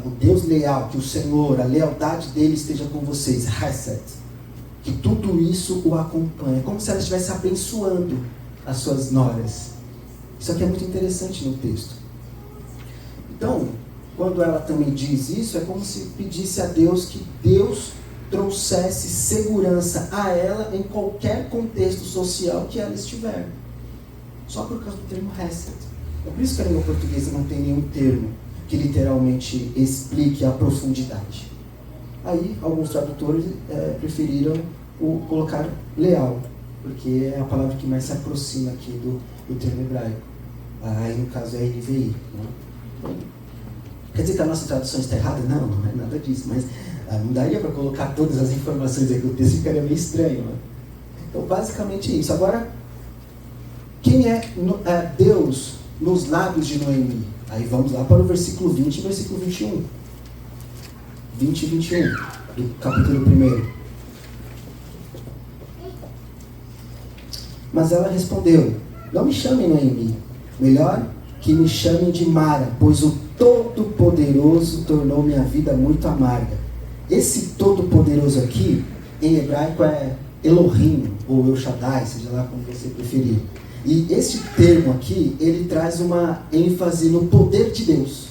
o Deus leal, que o Senhor, a lealdade dele esteja com vocês. Hesed. Que tudo isso o acompanha. Como se ela estivesse abençoando as suas noras. Isso aqui é muito interessante no texto. Então, quando ela também diz isso, é como se pedisse a Deus que Deus trouxesse segurança a ela em qualquer contexto social que ela estiver. Só por causa do termo hesed. É por isso que a língua portuguesa não tem nenhum termo que literalmente explique a profundidade. Aí, alguns tradutores preferiram colocar leal, porque é a palavra que mais se aproxima aqui do termo hebraico. Aí, no caso, é NVI. Né? Quer dizer que a nossa tradução está errada? Não, não é nada disso, mas não daria para colocar todas as informações aqui, o texto ficaria meio estranho. Né? Então, basicamente isso. Agora, quem é Deus nos lábios de Noemi? Aí vamos lá para o versículo 20 e versículo 21. 20 e 21 do capítulo 1. Mas ela respondeu, não me chamem Noemi, melhor que me chamem de Mara, pois o Todo-Poderoso tornou minha vida muito amarga. Esse Todo-Poderoso aqui, em hebraico, é Elohim, ou El Shaddai, seja lá como você preferir. E esse termo aqui, ele traz uma ênfase no poder de Deus,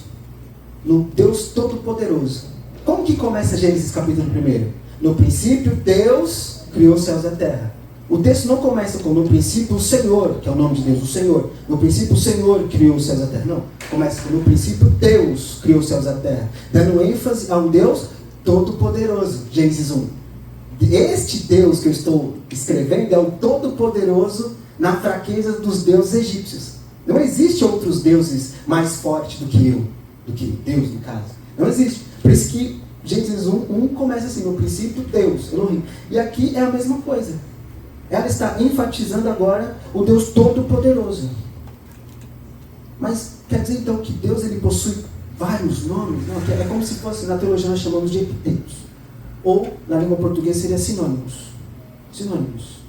no Deus Todo-Poderoso. Como que começa Gênesis capítulo 1? No princípio, Deus criou os céus e a terra. O texto não começa com no princípio o Senhor, que é o nome de Deus, o Senhor. No princípio o Senhor criou os céus e a terra. Não. Começa com no princípio Deus criou os céus e a terra. Dando ênfase a um Deus todo-poderoso. Gênesis 1. Este Deus que eu estou escrevendo é o todo-poderoso na fraqueza dos deuses egípcios. Não existe outros deuses mais fortes do que eu. Do que Deus, no caso. Não existe. Por isso que Gênesis 1 começa assim, no princípio Deus, Elohim. E aqui é a mesma coisa. Ela está enfatizando agora o Deus Todo-Poderoso. Mas quer dizer então que Deus ele possui vários nomes? Não, é como se fosse, na teologia nós chamamos de epítetos. Ou, na língua portuguesa, seria sinônimos. Sinônimos.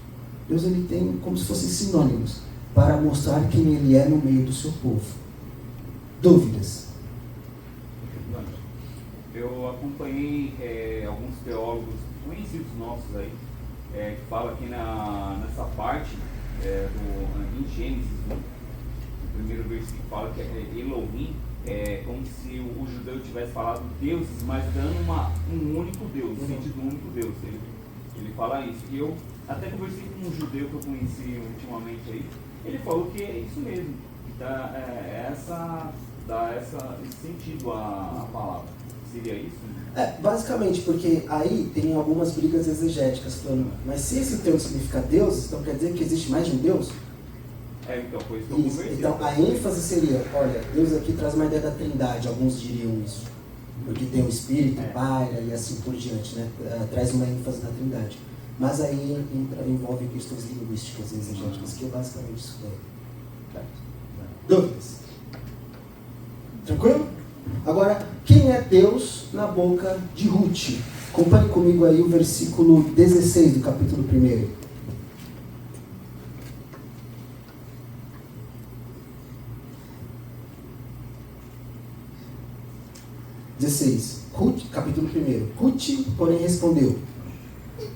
Deus ele tem como se fossem sinônimos para mostrar quem ele é no meio do seu povo. Dúvidas? Eu acompanhei alguns teólogos conhecidos nossos aí, que falam aqui nessa parte em Gênesis, o primeiro versículo fala que Elohim é como se o judeu tivesse falado deuses, mas dando um único Deus, no sentido único Deus. Ele fala isso. E eu até conversei com um judeu que eu conheci ultimamente aí, ele falou que é isso mesmo, que dá esse sentido à palavra. Seria isso? Basicamente, porque aí tem algumas brigas exegéticas falando, mas se esse termo significa Deus, então quer dizer que existe mais de um Deus? Então foi isso que eu conversei. Então a ênfase seria, olha, Deus aqui traz uma ideia da trindade, alguns diriam isso, porque tem o Espírito, o Pai e assim por diante, né? Traz uma ênfase na trindade. Mas aí envolve questões linguísticas e exegéticas, que é basicamente isso daí. Dúvidas? Tranquilo? Agora, quem é Deus na boca de Ruth? Acompanhe comigo aí o versículo 16 do capítulo 1. Ruth, capítulo 1. Ruth, porém, respondeu: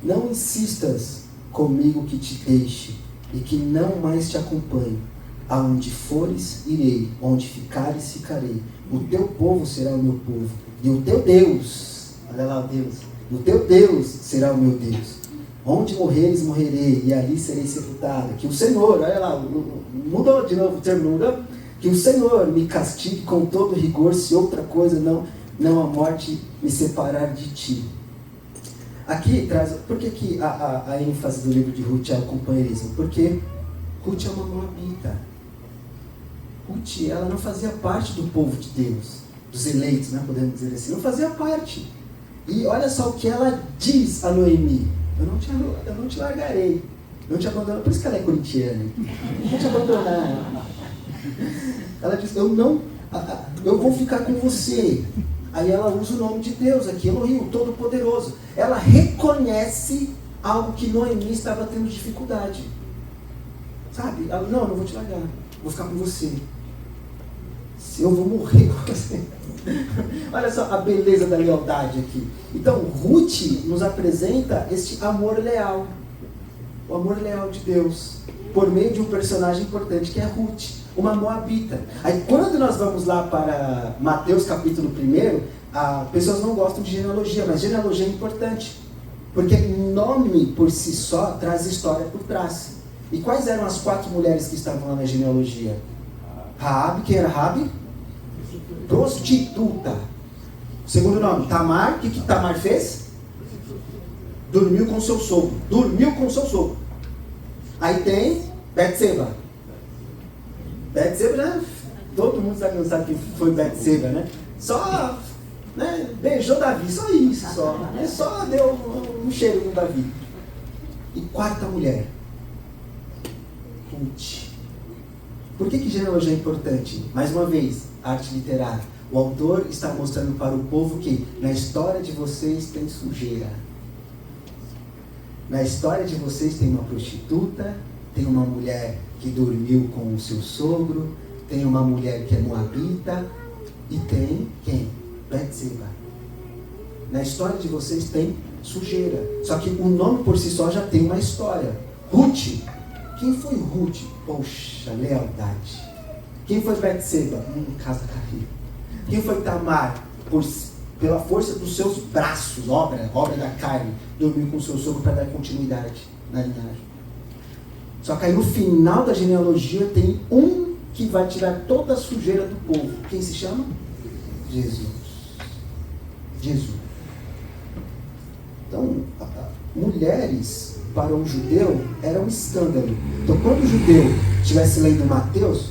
não insistas comigo que te deixe e que não mais te acompanhe. Aonde fores, irei, onde ficares, ficarei. O teu povo será o meu povo, e o teu Deus, olha lá o Deus, o teu Deus será o meu Deus. Onde morreres, morrerei, e ali serei sepultado. Que o Senhor, olha lá, mudou de novo o termo, não mudou? Que o Senhor me castigue com todo rigor, se outra coisa não a morte me separar de ti. Aqui traz, por que a ênfase do livro de Ruth é o companheirismo? Porque Ruth é uma moabita. Ruth, ela não fazia parte do povo de Deus, dos eleitos, né, podemos dizer assim, não fazia parte. E olha só o que ela diz a Noemi: eu não te largarei, não te abandonarei. Por isso que ela é corintiana, não vou te abandonar. Ela diz: eu vou ficar com você. Aí ela usa o nome de Deus aqui, Elohim, o Todo-Poderoso. Ela reconhece algo que Noemi estava tendo dificuldade. Sabe? Ela: não vou te largar, vou ficar com você. Se eu vou morrer com você. Olha só a beleza da lealdade aqui. Então, Ruth nos apresenta este amor leal. O amor leal de Deus, por meio de um personagem importante que é Ruth, uma moabita. Aí quando nós vamos lá para Mateus capítulo 1, pessoas não gostam de genealogia, mas genealogia é importante. Porque nome por si só traz história por trás. E quais eram as 4 mulheres que estavam lá na genealogia? Raabe, quem era Raabe? Prostituta. Segundo nome, Tamar. O que Tamar fez? Dormiu com seu sogro. Aí tem Betseba. Betseba, né? Todo mundo sabe que foi Betseba, né? Só, né? Beijou Davi, só isso, só. Né? Só deu um cheiro no Davi. E 4ª mulher, Ruth. Por que genealogia é importante? Mais uma vez, arte literária. O autor está mostrando para o povo que na história de vocês tem sujeira. Na história de vocês tem uma prostituta, tem uma mulher que dormiu com o seu sogro, tem uma mulher que é moabita e tem quem? Betseba. Na história de vocês tem sujeira. Só que o nome por si só já tem uma história. Ruth. Quem foi Ruth? Poxa, lealdade. Quem foi Betseba? Casa carreira. Quem foi Tamar? Pela força dos seus braços, obra da carne, dormiu com seu sogro para dar continuidade na linhagem. Só que aí no final da genealogia tem um que vai tirar toda a sujeira do povo. Quem se chama? Jesus. Jesus. Então, mulheres para um judeu era um escândalo. Então, quando o judeu estivesse lendo Mateus,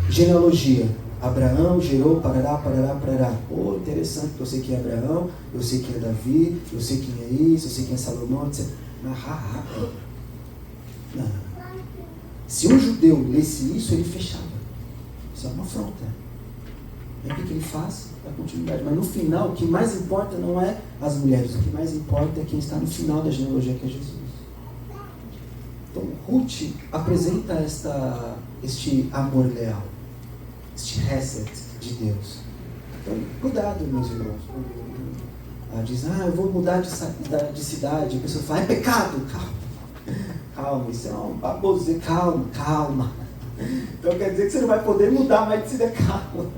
genealogia, Abraão gerou, parará, parará, parará. Oh, interessante, porque eu sei quem é Abraão, eu sei quem é Davi, eu sei quem é isso, eu sei quem é Salomão, etc. Não. Se um judeu lesse isso, ele fechava. Isso é uma afronta. Aí o que ele faz? A continuidade. Mas no final, o que mais importa não é as mulheres, o que mais importa é quem está no final da genealogia, que é Jesus. Então, Ruth apresenta este amor leal, este reset de Deus. Então, cuidado, meus irmãos. Diz, eu vou mudar de cidade. A pessoa fala, é pecado. Calma, isso é um baboseiro. Calma. Então quer dizer que você não vai poder mudar mais de cidade. Calma.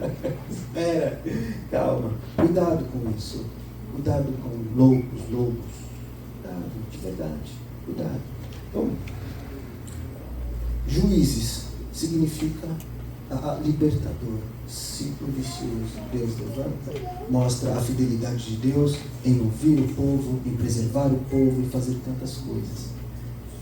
Espera. Calma. Cuidado com isso. Cuidado com loucos. Cuidado, de verdade. Cuidado. Então, Juízes significa libertador, ciclo vicioso. Deus levanta, mostra a fidelidade de Deus em ouvir o povo, em preservar o povo e fazer tantas coisas.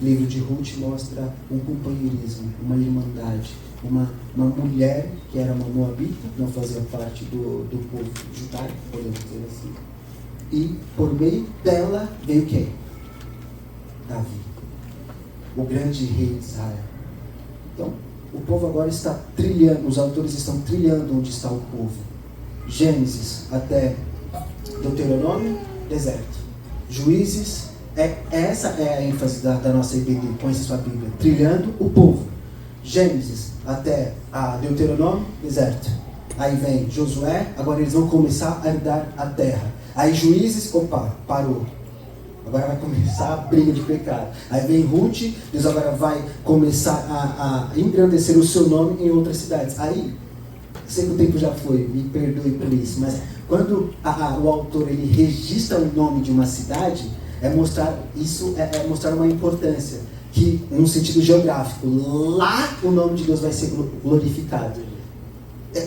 O livro de Ruth mostra um companheirismo, uma irmandade, uma mulher que era uma moabita, não fazia parte do povo judaico, podemos dizer assim. E por meio dela veio quem? Davi, o grande rei de Israel. Então, o povo agora está trilhando, os autores estão trilhando onde está o povo. Gênesis até Deuteronômio, deserto. Juízes, essa é a ênfase da nossa IBD, põe sua Bíblia. Trilhando o povo. Gênesis até a Deuteronômio, deserto. Aí vem Josué, agora eles vão começar a herdar a terra. Aí Juízes, parou. Agora vai começar a briga de pecado. Aí vem Ruth, Deus agora vai começar a engrandecer o seu nome em outras cidades. Aí, sei que o tempo já foi, me perdoe por isso, mas quando o autor ele registra o nome de uma cidade, é mostrar uma importância, que num sentido geográfico, lá o nome de Deus vai ser glorificado.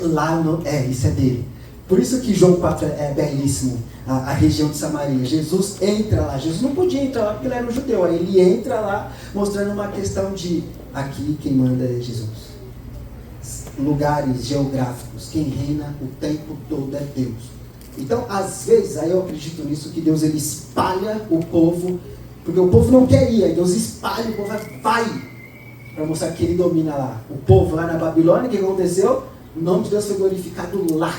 Lá isso é dele. Por isso que João 4 é belíssimo, a região de Samaria. Jesus entra lá. Jesus não podia entrar lá porque ele era um judeu. Aí ele entra lá mostrando uma questão de aqui quem manda é Jesus. Lugares geográficos, quem reina o tempo todo é Deus. Então, às vezes, aí eu acredito nisso, que Deus ele espalha o povo, porque o povo não quer ir, aí Deus espalha, o povo vai, para mostrar que ele domina lá. O povo lá na Babilônia, o que aconteceu? O nome de Deus foi glorificado lá.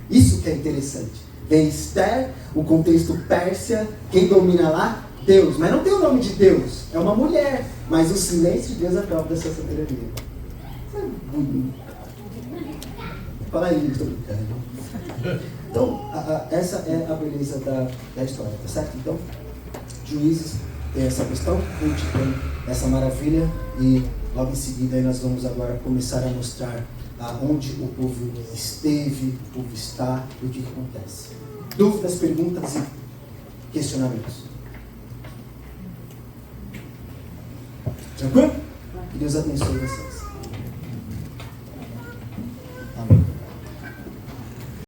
Isso que é interessante. Vem Esther, o contexto Pérsia, quem domina lá? Deus. Mas não tem o nome de Deus, é uma mulher. Mas o silêncio de Deus é a prova da sua soberania. Isso é bonito. Fala aí, estou brincando. Então, essa é a beleza da história, tá certo? Então, Juízes tem essa questão, Ruth tem essa maravilha, e logo em seguida aí nós vamos agora começar a mostrar onde o povo esteve, o povo está e o que acontece. Dúvidas, perguntas e questionamentos? Tranquilo? Que Deus abençoe vocês.